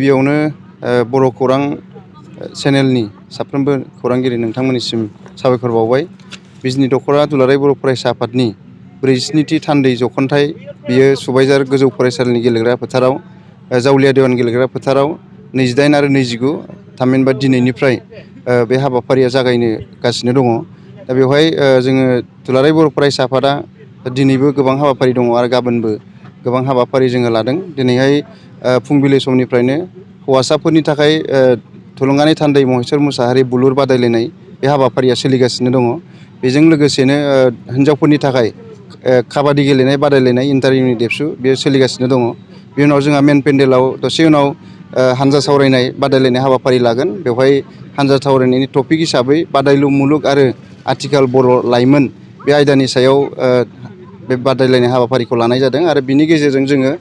गिबियावनो बर' खौरां चेनेलनि साफ्रोमबो खौरांगिरि नोंथांमोननिसिम साबायखर बावबाय। बिजनि दख'रा दुलाराय बर' फरायसा आफादनि 47थि थान्दै जख'न्थाइ बियो सुबायजार गोजौ फरायसालिनि गेलेग्रा फोथाराव जावलिया देवान गेलेग्रा फोथाराव 28 आरो 29 थामहिनबा दिनैनिफ्राय बे हाबाफारिया जागायगासिनो दङ। दा बेवहाय जोङो दुलाराय बर' फरायसा आफादा दिनैबो गोबां हाबाफारि दङ आरो गाबोनबो गोबां हाबाफारि जोङो लादों। दिनैहाय फुंबिलि समनिफ्रायनो हौवासाफोरनि थाखाय थुलुंगानाय थान्दै महेस्वर मुसाहारि बुलुर बादायलायनाय बे हाबाफारिया सोलिगासिनो दङ। बेजों लोगोसेनो हिन्जावफोरनि थाखाय काबादि गेलेनाय बादायलायनाय इन्टार इउनिट देबसु बेयो सोलिगासिनो दङ। बेनि उनाव जोंहा मेन पेन्डेलाव दसे उनाव हानजा सावरायनाय बादायलायनाय हाबाफारि लागोन। बेवहाय हानजा सावरायनायनि टपिक हिसाबै बादायलु मुलुग आरो आथिखाल बर' लाइमोन बे आयदानि सायाव बे बादायलायनाय हाबाफारिखौ लानाय जादों आरो बिनि गेजेरजों जोङो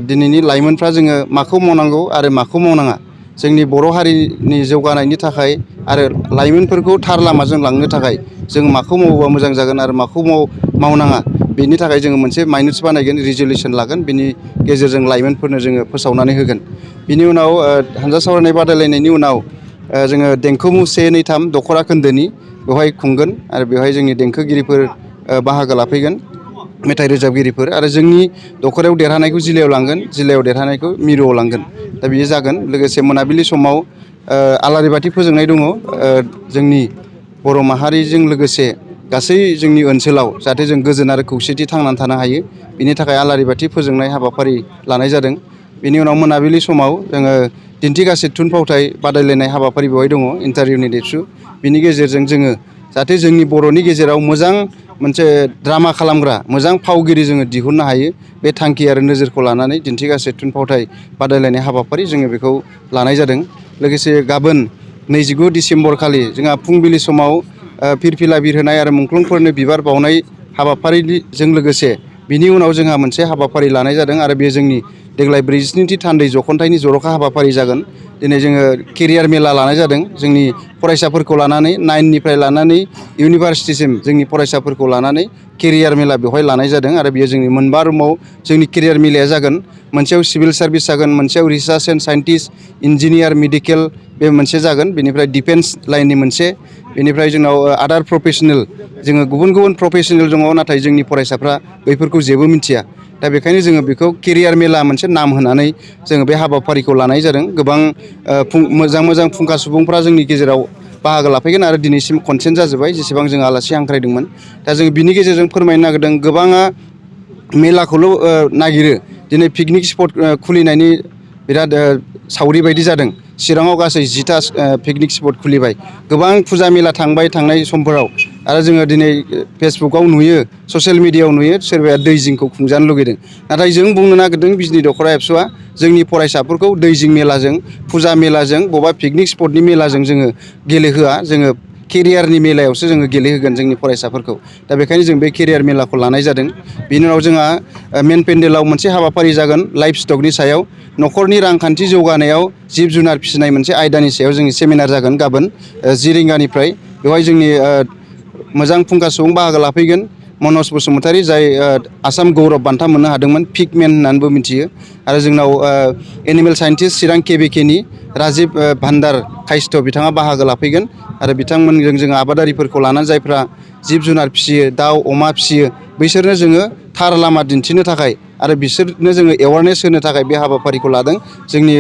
दिनैनि लाइमोनफ्रा जोङो माखौ मावनांगौ आरो माखौ मावनाङा, जोंनि बर' हारिनि जौगानायनि थाखाय आरो लाइमोनफोरखौ थार लामाजों लांनो थाखाय जों माखौ मावोबा मोजां जागोन आरो माखौ मावनाङा बेनि थाखाय जोङो मोनसे माइन्डस बानायगोन, रिजलिउसन लागोन। बिनि गेजेरजों लाइमोनफोरनो जोङो फोसावनानै होगोन। बिनि उनाव हानजा सावरायनाय बादायलायनायनि उनाव जोङो देंखो मु 1, 2, 3 दख'रा खोन्दोनि बेवहाय खुंगोन आरो बेवहाय जोंनि देंखोगिरिफोर बाहागो लाफैगोन, मेथाइ रोजाबगिरिफोर, आरो जोंनि दख'रायाव देरहानायखौ जिल्लायाव लांगोन, जिल्लायाव देरहानायखौ मिरुआव लांगोन। दा बियो जागोन। लोगोसे मोनाबिलि समाव आलारि बाथि फोजोंनाय दङ। जोंनि बर' माहारिजों लोगोसे गासै जोंनि ओनसोलाव जाहाथे जों गोजोन आरो खौसेथि थांनानै थानो हायो, बिनि थाखाय आलारि बाथि फोजोंनाय हाबाफारि लानाय जादों। बेनि उनाव मोनाबिलि समाव जोङो दिन्थिगासे थुनफावथाय बादायलायनाय हाबाफारि बेवहाय दङ, इन्टार इउनिट देबसु। बिनि गेजेरजों जोङो जाहाथे जोंनि बर'नि गेजेराव मोजां मोनसे ड्रामा खालामग्रा मोजां फावगिरि जोङो दिहुननो हायो, बे थांखि आरो नोजोरखौ लानानै दिन्थिगासे थुनफावथाय बादायलायनाय हाबाफारि जोङो बेखौ लानाय जादों। लोगोसे गाबोन 29 डिसेम्बर खालि जोंहा फुंबिलि समाव फिरफिला बिरहोनाय आरो मुंख्लंफोरनो बिबार बावनाय हाबाफारिजों लोगोसे बिनि उनाव जोंहा मोनसे हाबाफारि लानाय जादों आरो बे जोंनि देग्लाय 47थि थान्दै जख'न्थाइनि जर'खा हाबाफारि जागोन। दिनै जोङो केरियार मेला लानाय जादों। जोंनि फरायसाफोरखौ लानानै 9निफ्राय लानानै इउनिभारसिटिसिम जोंनि फरायसाफोरखौ लानानै केरियार मेला बेवहाय लानाय जादों आरो बेयो जोंनि मोनबा रुमाव जोंनि केरियार मेलाया जागोन। मोनसेयाव सिभिल सार्भिस जागोन, मोनसेयाव research and scientist, engineer, medical बे मोनसे जागोन। बेनिफ्राय डिफेन्स लाइननि मोनसे, बेनिफ्राय जोंनाव आदार प्रफेसनेल, जोङो गुबुन गुबुन प्रफेसनेल दङ, नाथाय जोंनि फरायसाफ्रा बैफोरखौ जेबो मिथिया। दा बेखायनो जोङो बेखौ केरियार मेला मोनसे नाम होनानै जोङो बे हाबाफारिखौ लानाय जादों। गोबां मोजां मोजां फुंखा सुबुंफ्रा जोंनि गेजेराव बाहागो लाफैगोन आरो दिनैसिम कनसेन्ट जाजोब्बाय जेसेबां जों आलासि हांख्रायदोंमोन। दा जों बिनि गेजेरजों फोरमायनो नागिरदों, गोबाङा मेलाखौल' नागिरो। दिनै पिकनिक स्पट खुलिनायनि बिराद सावरि बायदि जादों। चिराङाव गासै 10टा पिकनिक स्पट खुलिबाय। गोबां फुजा मेला थांबाय थांनाय समफोराव, आरो जोङो दिनै फेसबुकाव नुयो, ससियेल मिडियायाव नुयो, सोरबाया दै जिंखौ खुंजानो लुगैदों। नाथाय जों बुंनो नागिरदों बिजनि दख'रा एबसुआ जोंनि फरायसाफोरखौ दै जिं मेलाजों, फुजा मेलाजों, बबेबा पिकनिक स्पटनि मेलाजों जोङो गेलेहोआ। जोङो केरियारनि मेलायावसो जोङो गेलेहोगोन जोंनि फरायसाफोरखौ। दा बेखायनो जों बे केरियार मेलाखौ लानाय जादों। बिनि उनाव जोंहा मेन पेन्डेलाव मोनसे हाबाफारि जागोन लाइफ स्टकनि सायाव, न'खरनि रांखान्थि जौगानायाव जिब जुनार फिसिनाय मोनसे आयदानि सायाव जोंनि सेमिनार जागोन गाबोन 10 रिंगानिफ्राय। बेवहाय जोंनि मोजां फुंखा सुबुं बाहागो लाफैगोन। मनज बसुमतारी, जाय आसाम गौरब बान्था मोननो हादोंमोन, पिगमेन होननानैबो मिथियो। आरो जोंनाव एनिमेल साइन्टिस्ट चिरां केबिकेनि राजिब भान्दार कायस्थ बिथाङा बाहागो लाफैगोन आरो बिथांमोनजों जोङो आबादारिफोरखौ लानानै जायफ्रा जिब जुनार फिसियो, दाउ अमा फिसियो, बैसोरनो जोङो थार लामा दिन्थिनो थाखाय आरो बिसोरनो जोङो एवारनेस होनो थाखाय बे हाबाफारिखौ लादों। जोंनि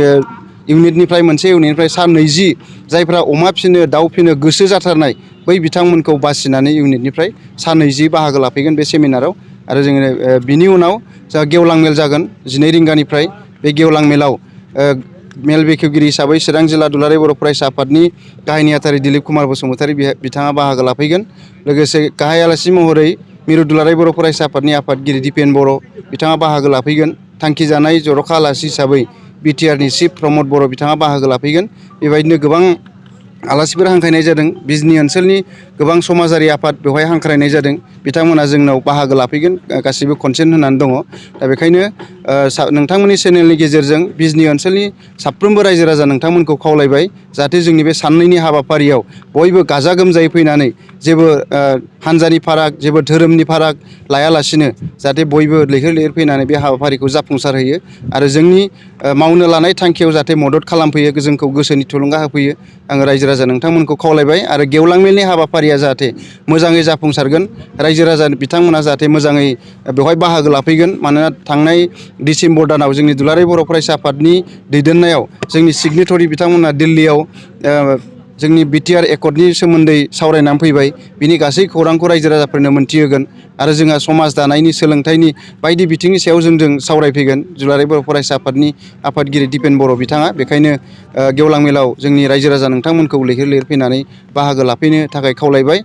इउनिटनिफ्राय मोनसे इउनिटनिफ्राय सा 20 जायफ्रा अमा फिसिनो, दाउ फिसिनो गोसो जाथारनाय बै बिथांमोनखौ बासिनानै इउनिटनिफ्राय सा 20 बाहागो लाफैगोन बे सेमिनाराव। आरो जोङो बिनि उनाव जोंहा गेवलां मेल जागोन 12 रिंगानिफ्राय। बे गेवलां मेलाव मेल बेखेवगिरि हिसाबै चिरां जिल्ला दुलाराय बर' फरायसा आफादनि गाहाय नेहाथारि दिलिप कुमार बसुमतारी बिथाङा बाहागो लाफैगोन। लोगोसे गाहाय आलासि महरै मिरु दुलाराय बर' फरायसा आफादनि आफादगिरि दिपेन बर' बिथाङा बाहागो लाफैगोन। थांखिजानाय जर'खा आलासि हिसाबै बिटिआरनि चिफ प्रमद बर' बिथाङा बाहागो लाफैगोन। बेबायदिनो गोबां आलासिफोर हांख्रायनाय जादों। बिजनि ओनसोलनि गोबां समाजारि आफाद बेवहाय हांख्रायनाय जादों। बिथांमोना जोंनाव बाहागो लाफैगोन, गासिबो कनसेन्ट होनानै दङ। दा बेखायनो नोंथांमोननि चेनेलनि गेजेरजों बिजनि ओनसोलनि साफ्रोमबो रायजो राजा नोंथांमोनखौ खावलायबाय, जाहाथे जोंनि बे साननैनि हाबाफारियाव बयबो गाजा गोमजायै फैनानै जेबो हानजानि फाराग जेबो धोरोमनि फाराग लायालासिनो जाहाथे बयबो लैहोर लैहोर फैनानै बे हाबाफारिखौ जाफुंसार होयो आरो जोंनि मावनो लानाय थांखियाव जाहाथे मदद खालामफैयो जोंखौ गोसोनि थुलुंगा होफैयो आङो रायजो राजा नोंथांमोनखौ खावलायबाय आरो गेवलां मेलनि हाबाफारिया जाहाथे मोजाङै जाफुंसारगोन रायजो राजा बिथांमोना जाहाथे मोजाङै बेवहाय बाहागो लाफैगोन मानोना थांनाय डिसेम्बर दानाव जोंनि दुलाराय बर' फरायसा आफादनि दैदेननायाव जोंनि सिगनेटरि बिथांमोना दिल्लीयाव जोंनि बिटिआर एकर्डनि सोमोन्दै सावरायनानै फैबाय बिनि गासै खौरांखौ रायजो राजाफोरनो मोनथिहोगोन आरो जोंहा समाज दानायनि सोलोंथाइनि बायदि बिथिंनि सायाव जोंजों सावरायफैगोन दुलाराय बर' फरायसा आफादनि आफादगिरि दिपेन बर' बिथाङा बेखायनो गेवलां मेलाव जोंनि रायजो राजा नोंथांमोनखौ लैहोर लैहोर फैनानै बाहागो लाफैनो थाखाय खावलायबाय।